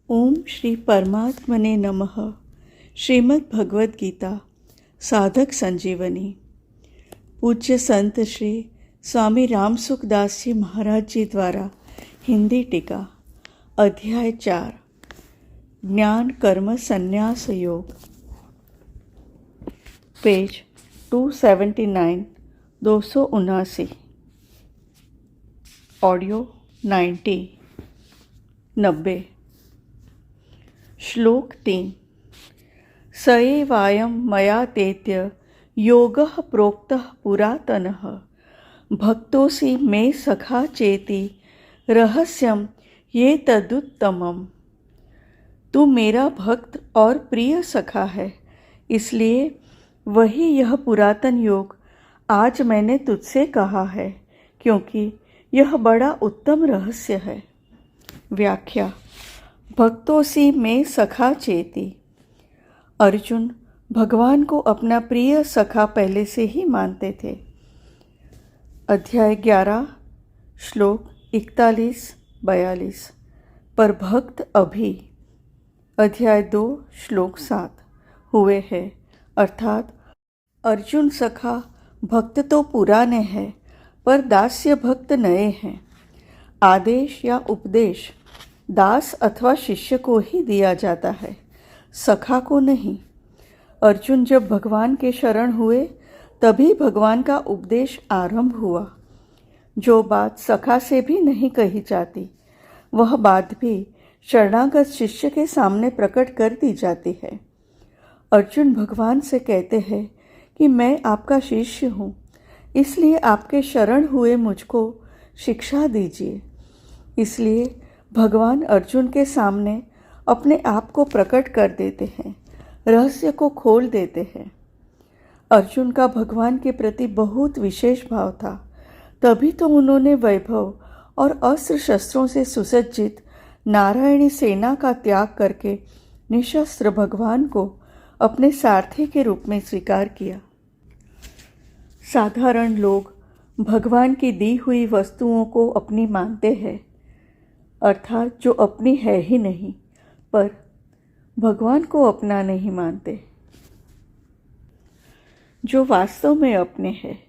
ओम श्री परमात्मने नमः। श्रीमद् भगवद गीता साधक संजीवनी। पूज्य संत श्री स्वामी राम सुखदास जी महाराज जी द्वारा हिंदी टीका। अध्याय 4 ज्ञान कर्म संन्यास योग। पेज 279 279। ऑडियो 90। श्लोक 3। स एवायं मया तेत्य योगः प्रोक्तः पुरातनः भक्तोऽसि मे सखा चेति रहस्यं ये तदुत्तमम्। तू मेरा भक्त और प्रिय सखा है, इसलिए वही यह पुरातन योग आज मैंने तुझसे कहा है, क्योंकि यह बड़ा उत्तम रहस्य है। व्याख्या। भक्तोऽसि मे सखा चेति। अर्जुन भगवान को अपना प्रिय सखा पहले से ही मानते थे। अध्याय 11 श्लोक 41-42। पर भक्त अभी। अध्याय 2 श्लोक 7 हुए हैं, अर्थात अर्जुन सखा भक्त तो पुराने हैं, पर दास्य भक्त नए हैं। आदेश या उपदेश दास अथवा शिष्य को ही दिया जाता है, सखा को नहीं। अर्जुन जब भगवान के शरण हुए तभी भगवान का उपदेश आरंभ हुआ। जो बात सखा से भी नहीं कही जाती, वह बात भी शरणागत शिष्य के सामने प्रकट कर दी जाती है। अर्जुन भगवान से कहते हैं कि मैं आपका शिष्य हूँ, इसलिए आपके शरण हुए मुझको शिक्षा दीजिए। इसलिए भगवान अर्जुन के सामने अपने आप को प्रकट कर देते हैं, रहस्य को खोल देते हैं। अर्जुन का भगवान के प्रति बहुत विशेष भाव था, तभी तो उन्होंने वैभव और अस्त्र शस्त्रों से सुसज्जित नारायणी सेना का त्याग करके निशस्त्र भगवान को अपने सारथी के रूप में स्वीकार किया। साधारण लोग भगवान की दी हुई वस्तुओं को अपनी मानते हैं, अर्थात जो अपनी है ही नहीं, पर भगवान को अपना नहीं मानते। जो वास्तव में अपने हैं,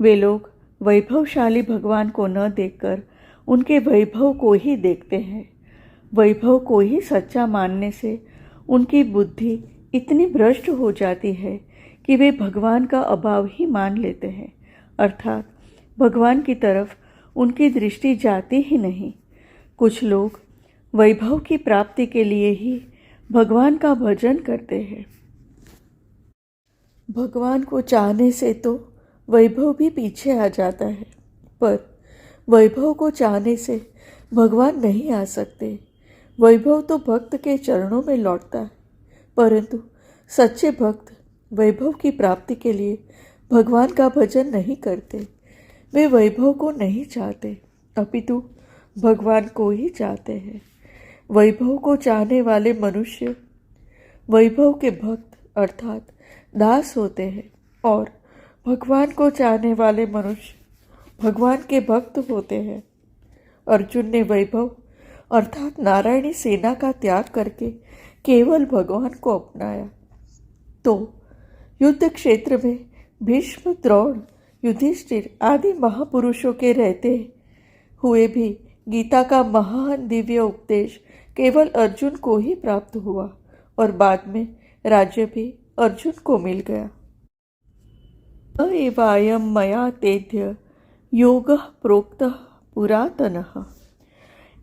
वे लोग वैभवशाली भगवान को न देखकर उनके वैभव को ही देखते हैं। वैभव को ही सच्चा मानने से उनकी बुद्धि इतनी भ्रष्ट हो जाती है कि वे भगवान का अभाव ही मान लेते हैं, अर्थात भगवान की तरफ उनकी दृष्टि जाती ही नहीं। कुछ लोग वैभव की प्राप्ति के लिए ही भगवान का भजन करते हैं। भगवान को चाहने से तो वैभव भी पीछे आ जाता है, पर वैभव को चाहने से भगवान नहीं आ सकते। वैभव तो भक्त के चरणों में लौटता है, परंतु सच्चे भक्त वैभव की प्राप्ति के लिए भगवान का भजन नहीं करते। वे वैभव को नहीं चाहते, अपितु भगवान को ही चाहते हैं। वैभव को चाहने वाले मनुष्य वैभव के भक्त अर्थात दास होते हैं, और भगवान को चाहने वाले मनुष्य भगवान के भक्त होते हैं। अर्जुन ने वैभव अर्थात नारायणी सेना का त्याग करके केवल भगवान को अपनाया, तो युद्ध क्षेत्र में भीष्म, द्रोण, युधिष्ठिर आदि महापुरुषों के रहते हुए भी गीता का महान दिव्य उपदेश केवल अर्जुन को ही प्राप्त हुआ, और बाद में राज्य भी अर्जुन को मिल गया। एवायं मया तेद्य योगः प्रोक्तः पुरातनः।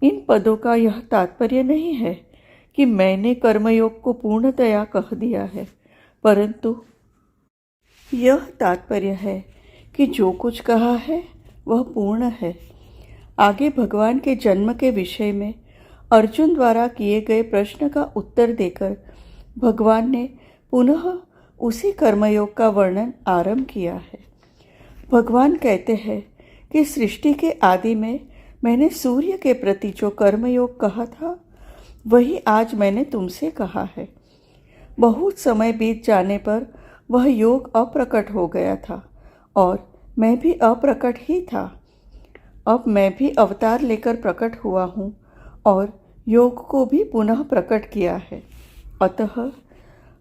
इन पदों का यह तात्पर्य नहीं है कि मैंने कर्मयोग को पूर्णतया कह दिया है, परंतु यह तात्पर्य है कि जो कुछ कहा है वह पूर्ण है। आगे भगवान के जन्म के विषय में अर्जुन द्वारा किए गए प्रश्न का उत्तर देकर भगवान ने पुनः उसी कर्मयोग का वर्णन आरंभ किया है। भगवान कहते हैं कि सृष्टि के आदि में मैंने सूर्य के प्रति जो कर्मयोग कहा था, वही आज मैंने तुमसे कहा है। बहुत समय बीत जाने पर वह योग अप्रकट हो गया था, और मैं भी अप्रकट ही था। अब मैं भी अवतार लेकर प्रकट हुआ हूँ और योग को भी पुनः प्रकट किया है। अतः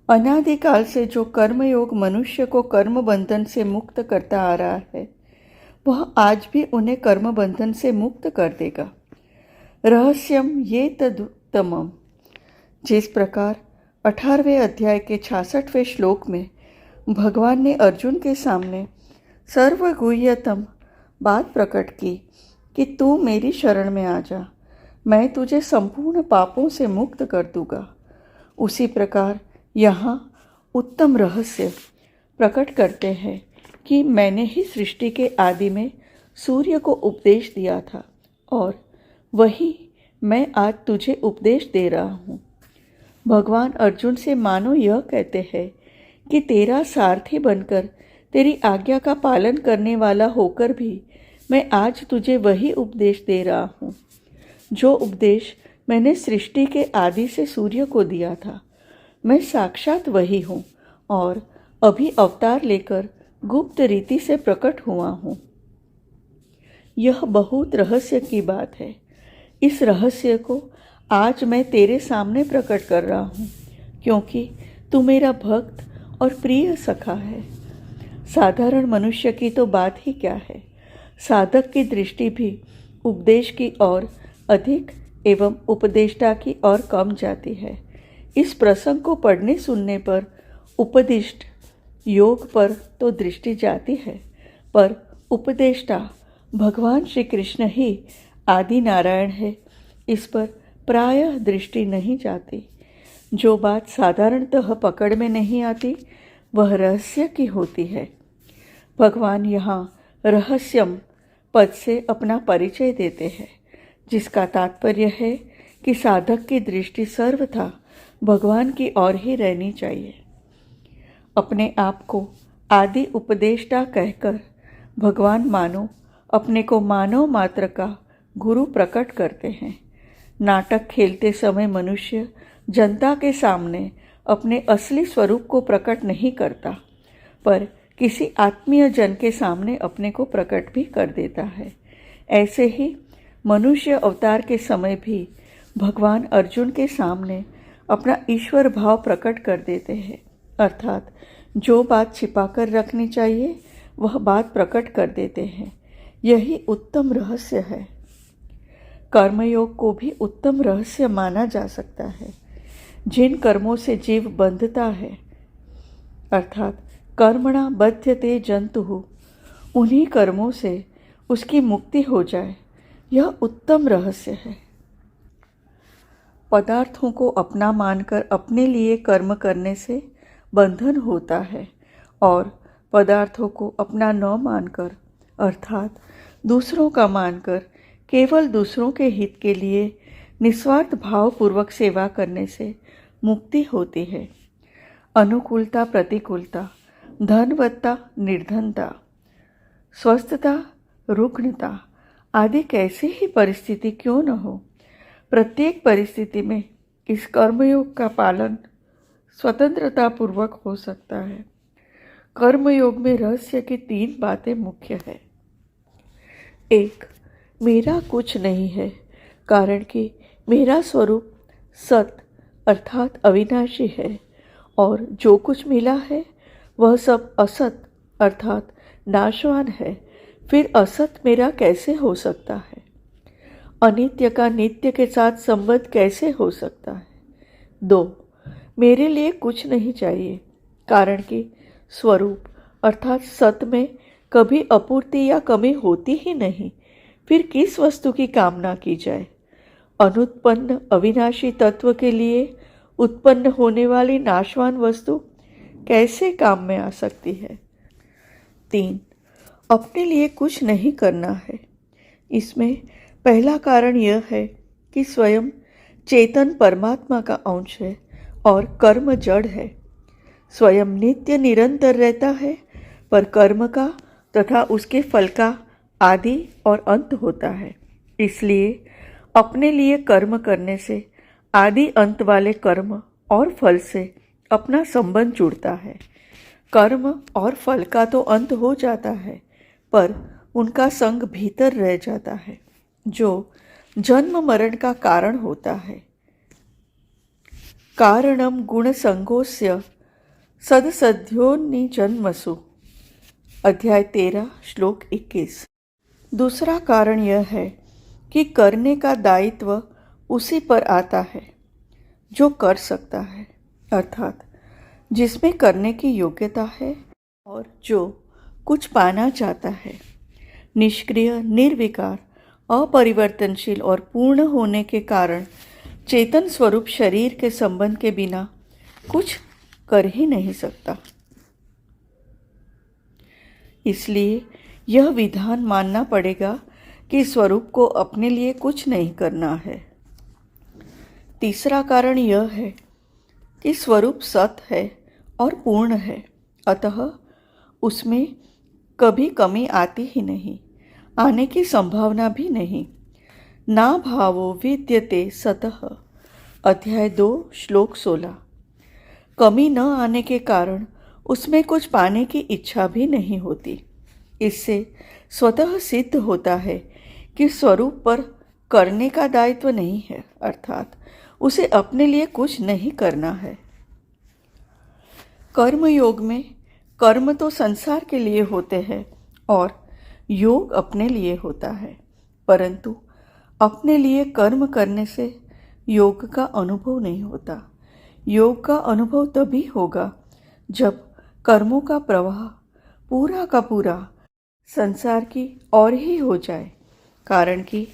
अनादिकाल से जो कर्मयोग मनुष्य को कर्म बंधन से मुक्त करता आ रहा है, वह आज भी उन्हें कर्म बंधन से मुक्त कर देगा। रहस्यम ये तदुत्तमम। जिस प्रकार 18वें अध्याय के 66वें श्लोक में भगवान ने अर्जुन के सामने सर्वगुह्यतम बात प्रकट की कि तू मेरी शरण में आ जा, मैं तुझे संपूर्ण पापों से मुक्त कर दूंगा, उसी प्रकार यहाँ उत्तम रहस्य प्रकट करते हैं कि मैंने ही सृष्टि के आदि में सूर्य को उपदेश दिया था और वही मैं आज तुझे उपदेश दे रहा हूँ। भगवान अर्जुन से मानो यह कहते हैं कि तेरा सारथी बनकर तेरी आज्ञा का पालन करने वाला होकर भी मैं आज तुझे वही उपदेश दे रहा हूँ जो उपदेश मैंने सृष्टि के आदि से सूर्य को दिया था। मैं साक्षात वही हूँ और अभी अवतार लेकर गुप्त रीति से प्रकट हुआ हूँ। यह बहुत रहस्य की बात है। इस रहस्य को आज मैं तेरे सामने प्रकट कर रहा हूँ क्योंकि तू मेरा भक्त और प्रिय सखा है। साधारण मनुष्य की तो बात ही क्या है, साधक की दृष्टि भी उपदेश की ओर अधिक एवं उपदेष्टा की ओर कम जाती है। इस प्रसंग को पढ़ने सुनने पर उपदिष्ट योग पर तो दृष्टि जाती है, पर उपदेष्टा भगवान श्री कृष्ण ही आदि नारायण है, इस पर प्रायः दृष्टि नहीं जाती। जो बात साधारणतः पकड़ में नहीं आती वह रहस्य की होती है। भगवान यहाँ रहस्यम पद से अपना परिचय देते हैं, जिसका तात्पर्य है कि साधक की दृष्टि सर्वथा भगवान की ओर ही रहनी चाहिए। अपने आप को आदि उपदेष्टा कहकर भगवान मानो अपने को मानव मात्र का गुरु प्रकट करते हैं। नाटक खेलते समय मनुष्य जनता के सामने अपने असली स्वरूप को प्रकट नहीं करता, पर किसी आत्मीय जन के सामने अपने को प्रकट भी कर देता है। ऐसे ही मनुष्य अवतार के समय भी भगवान अर्जुन के सामने अपना ईश्वर भाव प्रकट कर देते हैं, अर्थात जो बात छिपाकर रखनी चाहिए वह बात प्रकट कर देते हैं। यही उत्तम रहस्य है। कर्मयोग को भी उत्तम रहस्य माना जा सकता है। जिन कर्मों से जीव बंधता है, अर्थात कर्मणा बध्यते जंतुः, उन्हीं कर्मों से उसकी मुक्ति हो जाए, यह उत्तम रहस्य है। पदार्थों को अपना मानकर अपने लिए कर्म करने से बंधन होता है और पदार्थों को अपना न मानकर अर्थात दूसरों का मानकर केवल दूसरों के हित के लिए निस्वार्थ भावपूर्वक सेवा करने से मुक्ति होती है। अनुकूलता प्रतिकूलता, धनवत्ता निर्धनता, स्वस्थता रुग्णता आदि कैसी ही परिस्थिति क्यों न हो, प्रत्येक परिस्थिति में इस कर्मयोग का पालन स्वतंत्रतापूर्वक हो सकता है। कर्मयोग में रहस्य की 3 बातें मुख्य है। 1, मेरा कुछ नहीं है, कारण कि मेरा स्वरूप सत अर्थात अविनाशी है और जो कुछ मिला है वह सब असत अर्थात नाशवान है। फिर असत मेरा कैसे हो सकता है? अनित्य का नित्य के साथ संबंध कैसे हो सकता है? 2, मेरे लिए कुछ नहीं चाहिए, कारण कि स्वरूप अर्थात सत में कभी अपूर्ति या कमी होती ही नहीं। फिर किस वस्तु की कामना की जाए? अनुत्पन्न अविनाशी तत्व के लिए उत्पन्न होने वाली नाशवान वस्तु कैसे काम में आ सकती है? 3, अपने लिए कुछ नहीं करना है। इसमें पहला कारण यह है कि स्वयं चेतन परमात्मा का अंश है और कर्म जड़ है। स्वयं नित्य निरंतर रहता है, पर कर्म का तथा उसके फल का आदि और अंत होता है। इसलिए अपने लिए कर्म करने से आदि अंत वाले कर्म और फल से अपना संबंध जुड़ता है। कर्म और फल का तो अंत हो जाता है, पर उनका संग भीतर रह जाता है। जो जन्म मरण का कारण होता है। कारणम गुण संगोस्य सदसद्योनिजन्मसु। अध्याय 13 श्लोक 21। दूसरा कारण यह है कि करने का दायित्व उसी पर आता है जो कर सकता है, अर्थात जिसमें करने की योग्यता है और जो कुछ पाना चाहता है। निष्क्रिय, निर्विकार, अपरिवर्तनशील और पूर्ण होने के कारण चेतन स्वरूप शरीर के संबंध के बिना कुछ कर ही नहीं सकता। इसलिए यह विधान मानना पड़ेगा कि स्वरूप को अपने लिए कुछ नहीं करना है। तीसरा कारण यह है कि स्वरूप सत है और पूर्ण है, अतः उसमें कभी कमी आती ही नहीं, आने की संभावना भी नहीं। ना भावो विद्यते सतः। अध्याय 2 श्लोक 16। कमी न आने के कारण उसमें कुछ पाने की इच्छा भी नहीं होती। इससे स्वतः सिद्ध होता है कि स्वरूप पर करने का दायित्व नहीं है, अर्थात उसे अपने लिए कुछ नहीं करना है। कर्मयोग में कर्म तो संसार के लिए होते हैं और योग अपने लिए होता है, परंतु अपने लिए कर्म करने से योग का अनुभव नहीं होता। योग का अनुभव तभी होगा जब कर्मों का प्रवाह पूरा का पूरा संसार की ओर ही हो जाए। कारण कि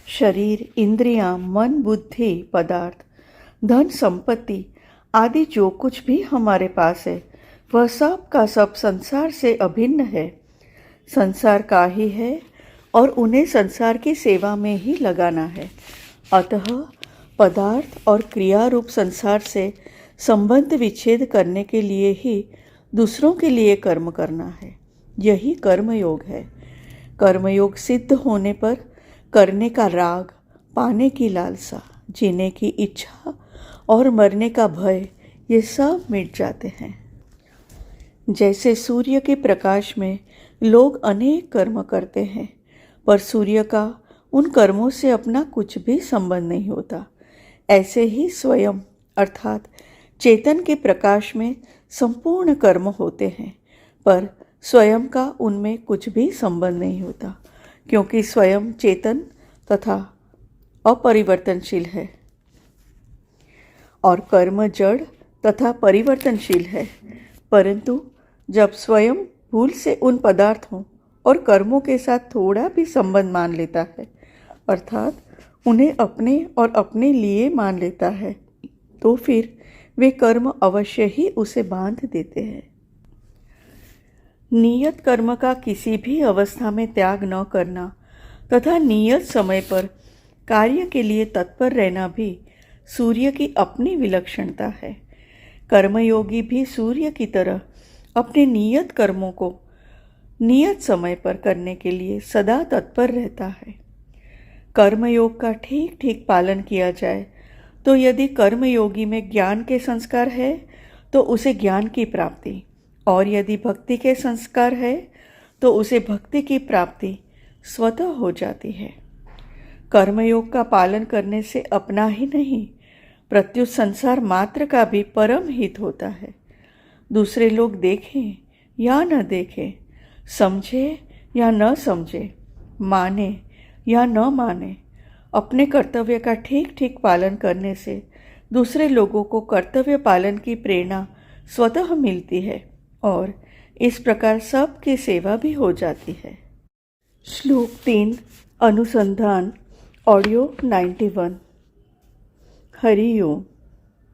शरीर, इंद्रियां, मन, बुद्धि, पदार्थ, धन, संपत्ति आदि जो कुछ भी हमारे पास है वह सब का सब संसार से अभिन्न है, संसार का ही है और उन्हें संसार की सेवा में ही लगाना है। अतः पदार्थ और क्रिया रूप संसार से संबंध विच्छेद करने के लिए ही दूसरों के लिए कर्म करना है। यही कर्मयोग है। कर्मयोग सिद्ध होने पर करने का राग, पाने की लालसा, जीने की इच्छा और मरने का भय ये सब मिट जाते हैं। जैसे सूर्य के प्रकाश में लोग अनेक कर्म करते हैं, पर सूर्य का उन कर्मों से अपना कुछ भी संबंध नहीं होता, ऐसे ही स्वयं अर्थात चेतन के प्रकाश में संपूर्ण कर्म होते हैं, पर स्वयं का उनमें कुछ भी संबंध नहीं होता, क्योंकि स्वयं चेतन तथा अपरिवर्तनशील है और कर्म जड़ तथा परिवर्तनशील है। परंतु जब स्वयं भूल से उन पदार्थों और कर्मों के साथ थोड़ा भी संबंध मान लेता है, अर्थात उन्हें अपने और अपने लिए मान लेता है, तो फिर वे कर्म अवश्य ही उसे बांध देते हैं। नियत कर्म का किसी भी अवस्था में त्याग न करना तथा नियत समय पर कार्य के लिए तत्पर रहना भी सूर्य की अपनी विलक्षणता है। कर्मयोगी भी सूर्य की तरह अपने नियत कर्मों को नियत समय पर करने के लिए सदा तत्पर रहता है। कर्मयोग का ठीक ठीक पालन किया जाए तो यदि कर्मयोगी में ज्ञान के संस्कार है तो उसे ज्ञान की प्राप्ति, और यदि भक्ति के संस्कार है तो उसे भक्ति की प्राप्ति स्वतः हो जाती है। कर्मयोग का पालन करने से अपना ही नहीं प्रत्युत संसार मात्र का भी परम हित होता है। दूसरे लोग देखें या न देखें, समझे या न समझे, माने या न माने, अपने कर्तव्य का ठीक ठीक पालन करने से दूसरे लोगों को कर्तव्य पालन की प्रेरणा स्वतः मिलती है और इस प्रकार सबकी सेवा भी हो जाती है। श्लोक 3 अनुसंधान ऑडियो 91। हरि ओम।